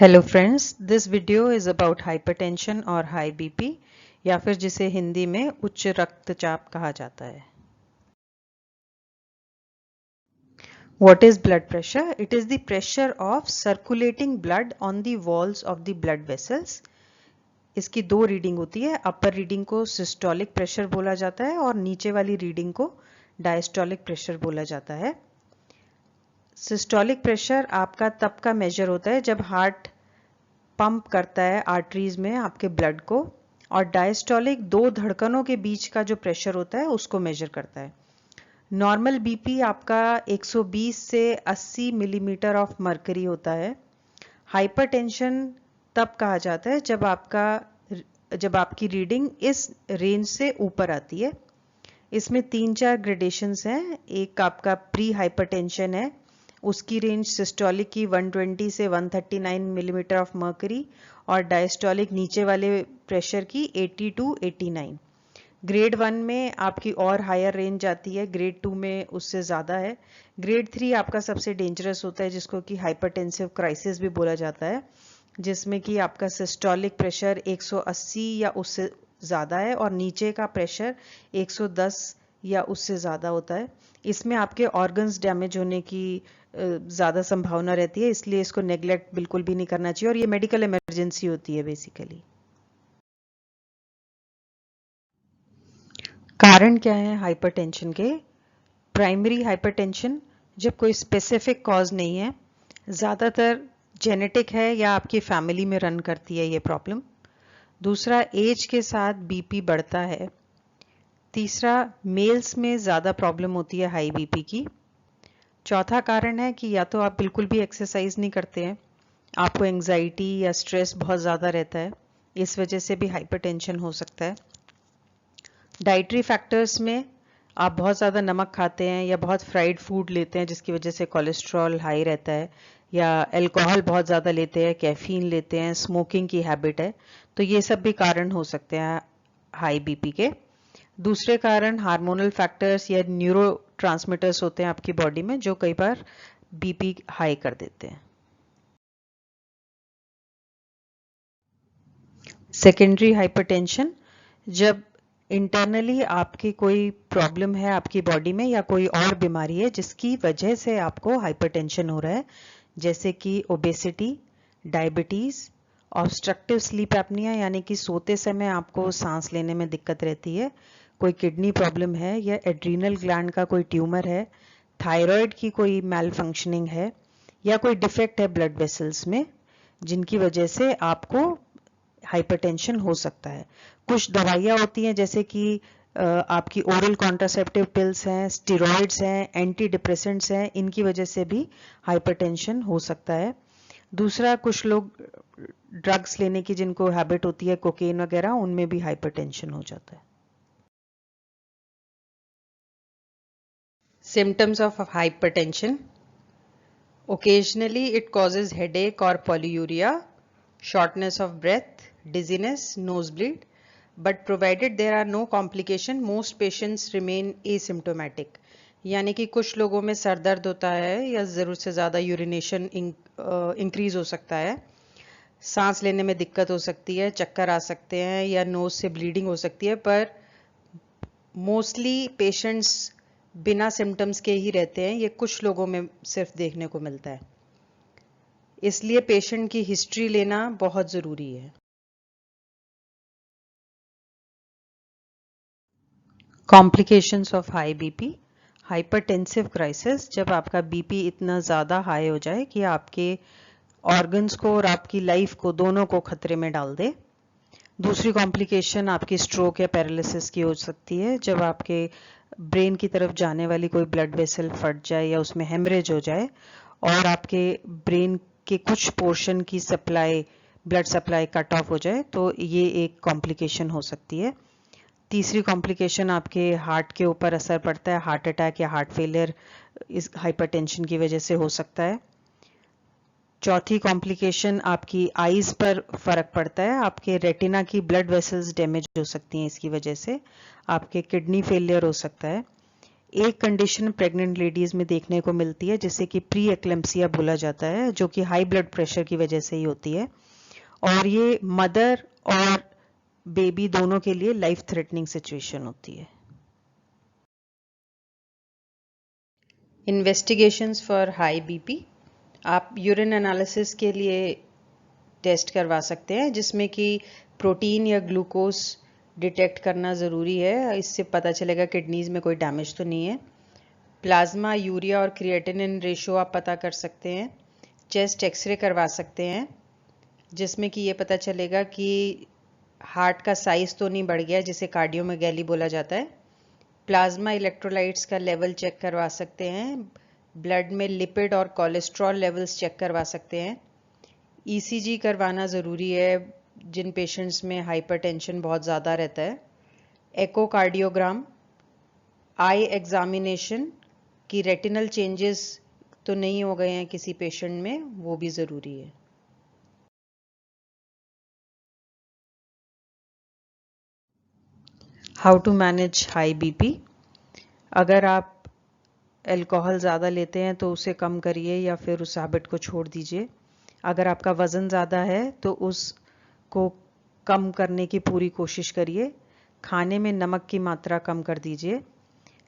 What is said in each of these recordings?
Hello friends, this video is about hypertension और high BP या फिर जिसे हिंदी में उच्च रक्तचाप कहा जाता है। What is blood pressure? It is the pressure of circulating blood on the walls of the blood vessels. इसकी दो रीडिंग होती है। अपर रीडिंग को सिस्टोलिक प्रेशर बोला जाता है और नीचे वाली रीडिंग को डायस्टोलिक प्रेशर बोला जाता है। सिस्टोलिक प्रेशर आपका तब का मेजर होता है जब हार्ट पंप करता है आर्टरीज में आपके ब्लड को, और डायस्टोलिक दो धड़कनों के बीच का जो प्रेशर होता है उसको मेजर करता है। नॉर्मल बीपी आपका 120 से 80 मिलीमीटर ऑफ मर्करी होता है। हाइपरटेंशन तब कहा जाता है जब आपकी रीडिंग इस रेंज से ऊपर आती है। इसमें 3-4 ग्रेडेशंस हैं। एक आपका प्री हाइपरटेंशन है, उसकी रेंज सिस्टोलिक की 120 से 139 मिलीमीटर ऑफ मर्करी और डायस्टोलिक नीचे वाले प्रेशर की 80 टू 89। ग्रेड 1 में आपकी और हायर रेंज आती है, ग्रेड 2 में उससे ज़्यादा है। ग्रेड 3 आपका सबसे डेंजरस होता है जिसको कि हाइपरटेंसिव क्राइसिस भी बोला जाता है, जिसमें कि आपका सिस्टोलिक प्रेशर 180 या उससे ज़्यादा है और नीचे का प्रेशर 110 या उससे ज़्यादा होता है। इसमें आपके ऑर्गन्स डैमेज होने की ज़्यादा संभावना रहती है, इसलिए इसको नेग्लेक्ट बिल्कुल भी नहीं करना चाहिए और ये मेडिकल इमरजेंसी होती है बेसिकली। कारण क्या है हाइपरटेंशन के? प्राइमरी हाइपरटेंशन जब कोई स्पेसिफिक कॉज नहीं है, ज़्यादातर जेनेटिक है या आपकी फैमिली में रन करती है ये प्रॉब्लम। दूसरा, एज के साथ बीपी बढ़ता है। तीसरा, मेल्स में ज़्यादा प्रॉब्लम होती है हाई बीपी की। चौथा कारण है कि या तो आप बिल्कुल भी एक्सरसाइज नहीं करते हैं, आपको एंजाइटी या स्ट्रेस बहुत ज़्यादा रहता है, इस वजह से भी हाइपरटेंशन हो सकता है। डाइटरी फैक्टर्स में आप बहुत ज़्यादा नमक खाते हैं या बहुत फ्राइड फूड लेते हैं जिसकी वजह से कोलेस्ट्रॉल हाई रहता है, या अल्कोहल बहुत ज़्यादा लेते हैं, कैफीन लेते हैं, स्मोकिंग की हैबिट है, तो ये सब भी कारण हो सकते हैं हाई बीपी के। दूसरे कारण हार्मोनल फैक्टर्स या न्यूरो ट्रांसमीटर्स होते हैं आपकी बॉडी में जो कई बार बीपी हाई कर देते हैं। सेकेंडरी हाइपरटेंशन, जब इंटरनली आपकी कोई प्रॉब्लम है आपकी बॉडी में या कोई और बीमारी है जिसकी वजह से आपको हाइपरटेंशन हो रहा है, जैसे कि obesity, diabetes, obstructive sleep apnoea यानी कि सोते समय आपको सांस लेने में दिक्कत रहती है, कोई किडनी प्रॉब्लम है या एड्रीनल ग्लैंड का कोई ट्यूमर है, थायराइड की कोई मैल फंक्शनिंग है, या कोई डिफेक्ट है ब्लड वेसल्स में जिनकी वजह से आपको हाइपरटेंशन हो सकता है। कुछ दवाइयाँ होती हैं जैसे कि आपकी ओरल कॉन्ट्रासेप्टिव पिल्स हैं, स्टेरॉइड्स हैं, एंटी डिप्रेसेंट्स हैं, इनकी वजह से भी हाइपरटेंशन हो सकता है। दूसरा, कुछ लोग ड्रग्स लेने की जिनको हैबिट होती है, कोकेन वगैरह, उनमें भी हाइपरटेंशन हो जाता है। Symptoms of hypertension: occasionally it causes headache or polyuria, shortness of breath, dizziness, nosebleed, but provided there are no complication, most patients remain asymptomatic. यानी कि कुछ लोगों में सर दर्द होता है या ज़रूरत से ज़्यादा यूरिनेशन इंक्रीज हो सकता है, सांस लेने में दिक्कत हो सकती है, चक्कर आ सकते हैं या नोज से ब्लीडिंग हो सकती है, पर मोस्टली पेशेंट्स बिना सिम्टम्स के ही रहते हैं। ये कुछ लोगों में सिर्फ देखने को मिलता है, इसलिए पेशेंट की हिस्ट्री लेना बहुत ज़रूरी है। Complications of high BP: hypertensive crisis, जब आपका बीपी इतना ज़्यादा हाई हो जाए कि आपके ऑर्गन्स को और आपकी लाइफ को दोनों को खतरे में डाल दे। दूसरी कॉम्प्लिकेशन आपकी स्ट्रोक या पैरालिसिस की हो सकती है, जब आपके ब्रेन की तरफ जाने वाली कोई ब्लड वेसल फट जाए या उसमें हेमरेज हो जाए और आपके ब्रेन के कुछ पोर्शन की supply, blood supply cut off हो जाए, तो ये एक कॉम्प्लिकेशन हो सकती है। तीसरी कॉम्प्लिकेशन आपके हार्ट के ऊपर असर पड़ता है, हार्ट अटैक या हार्ट फेलियर इस हाइपरटेंशन की वजह से हो सकता है। चौथी कॉम्प्लिकेशन आपकी आईज पर फर्क पड़ता है, आपके रेटिना की ब्लड वेसल्स डैमेज हो सकती हैं, इसकी वजह से आपके किडनी फेलियर हो सकता है। एक कंडीशन प्रेग्नेंट लेडीज में देखने को मिलती है जिसे कि प्री एक्लेम्पसिया बोला जाता है, जो कि हाई ब्लड प्रेशर की वजह से ही होती है, और ये मदर और बेबी दोनों के लिए लाइफ थ्रेटनिंग सिचुएशन होती है। इन्वेस्टिगेशंस फॉर हाई बीपी, आप यूरिन एनालिसिस के लिए टेस्ट करवा सकते हैं जिसमें कि प्रोटीन या ग्लूकोज डिटेक्ट करना ज़रूरी है, इससे पता चलेगा किडनीज में कोई डैमेज तो नहीं है। प्लाज्मा, यूरिया और क्रिएटिनिन रेशो आप पता कर सकते हैं। चेस्ट एक्सरे करवा सकते हैं जिसमें कि ये पता चलेगा कि हार्ट का साइज तो नहीं बढ़ गया जिसे कार्डियोमेगैली बोला जाता है। प्लाज्मा इलेक्ट्रोलाइट्स का लेवल चेक करवा सकते हैं। ब्लड में लिपिड और कोलेस्ट्रॉल लेवल्स चेक करवा सकते हैं। ईसीजी करवाना ज़रूरी है जिन पेशेंट्स में हाइपरटेंशन बहुत ज़्यादा रहता है। एकोकार्डियोग्राम, आई एग्जामिनेशन कि रेटिनल चेंजेस तो नहीं हो गए हैं किसी पेशेंट में, वो भी ज़रूरी है। How to manage high BP. अगर आप अल्कोहल ज़्यादा लेते हैं तो उसे कम करिए या फिर उस हैबिट को छोड़ दीजिए। अगर आपका वज़न ज़्यादा है तो उसको कम करने की पूरी कोशिश करिए। खाने में नमक की मात्रा कम कर दीजिए।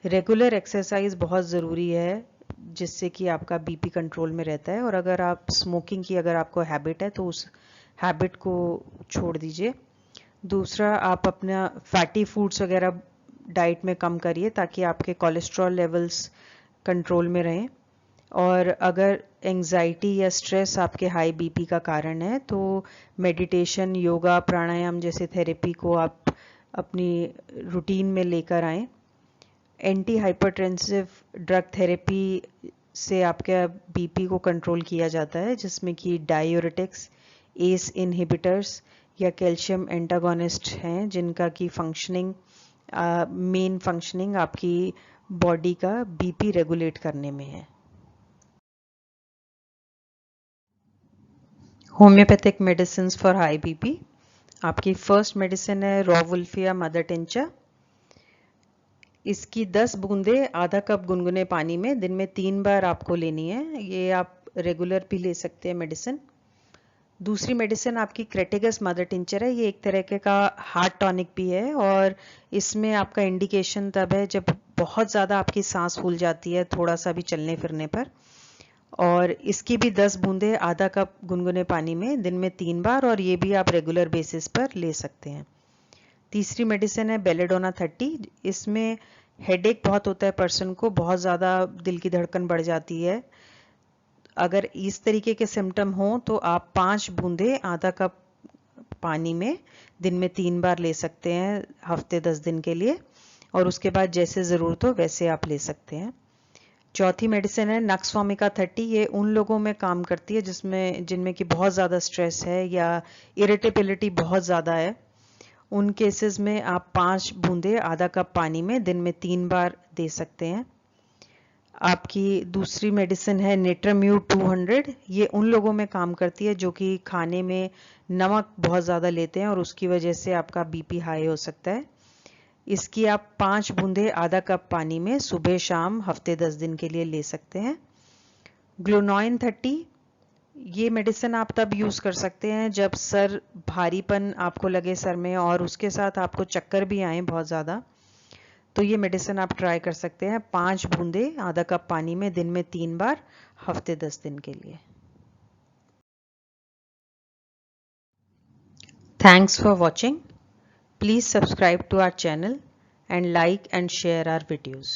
रेगुलर एक्सरसाइज बहुत ज़रूरी है जिससे कि आपका बीपी कंट्रोल में रहता है, और अगर आप स्मोकिंग की अगर आपको हैबिट है तो उस हैबिट को छोड़ दीजिए। दूसरा, आप अपना फैटी फूड्स वगैरह डाइट में कम करिए ताकि आपके कोलेस्ट्रॉल लेवल्स कंट्रोल में रहें। और अगर एंजाइटी या स्ट्रेस आपके हाई बीपी का कारण है तो मेडिटेशन, योगा, प्राणायाम जैसे थेरेपी को आप अपनी रूटीन में लेकर आएं। एंटी हाइपरटेंसिव ड्रग थेरेपी से आपके बीपी को कंट्रोल किया जाता है जिसमें कि डायूरेटिक्स, एस इनहिबिटर्स या कैल्शियम एंटागोनिस्ट हैं जिनका की फंक्शनिंग, मेन फंक्शनिंग आपकी बॉडी का बीपी रेगुलेट करने में है। Homeopathic medicine for high BP, आपकी फर्स्ट मेडिसिन है रोवुल्फिया मदर टिंचर। इसकी 10 बूंदे आधा कप गुनगुने पानी में दिन में 3 बार आपको लेनी है। ये आप रेगुलर भी ले सकते हैं मेडिसिन। दूसरी मेडिसिन आपकी क्रेटिगस मदर टिंचर है। ये एक तरह का हार्ट टॉनिक भी है और इसमें आपका इंडिकेशन तब है जब बहुत ज़्यादा आपकी सांस फूल जाती है थोड़ा सा भी चलने फिरने पर। और इसकी भी 10 बूंदे आधा कप गुनगुने पानी में दिन में 3 बार, और ये भी आप रेगुलर बेसिस पर ले सकते हैं। तीसरी मेडिसिन है बेलेडोना 30। इसमें हेडेक बहुत होता है पर्सन को, बहुत ज़्यादा दिल की धड़कन बढ़ जाती है। अगर इस तरीके के सिम्टम हो तो आप 5 बूंदे आधा कप पानी में दिन में 3 बार ले सकते हैं हफ्ते 10 दिन के लिए, और उसके बाद जैसे ज़रूरत हो वैसे आप ले सकते हैं। चौथी मेडिसिन है नक्सवामिका 30। ये उन लोगों में काम करती है जिनमें कि बहुत ज़्यादा स्ट्रेस है या इरिटेबिलिटी बहुत ज़्यादा है। उन केसेस में आप 5 बूंदे आधा कप पानी में दिन में 3 बार दे सकते हैं। आपकी दूसरी मेडिसिन है नेट्राम्यूट 200। ये उन लोगों में काम करती है जो कि खाने में नमक बहुत ज़्यादा लेते हैं और उसकी वजह से आपका बीपी हाई हो सकता है। इसकी आप 5 बूंदे आधा कप पानी में सुबह शाम हफ्ते 10 दिन के लिए ले सकते हैं। ग्लूनॉइन 30, ये मेडिसिन आप तब यूज़ कर सकते हैं जब सर भारीपन आपको लगे सर में और उसके साथ आपको चक्कर भी आए बहुत ज़्यादा, तो ये मेडिसिन आप ट्राई कर सकते हैं। 5 बूंदे आधा कप पानी में दिन में 3 बार हफ्ते 10 दिन के लिए। Thanks for watching. Please subscribe to our channel and like and share our videos.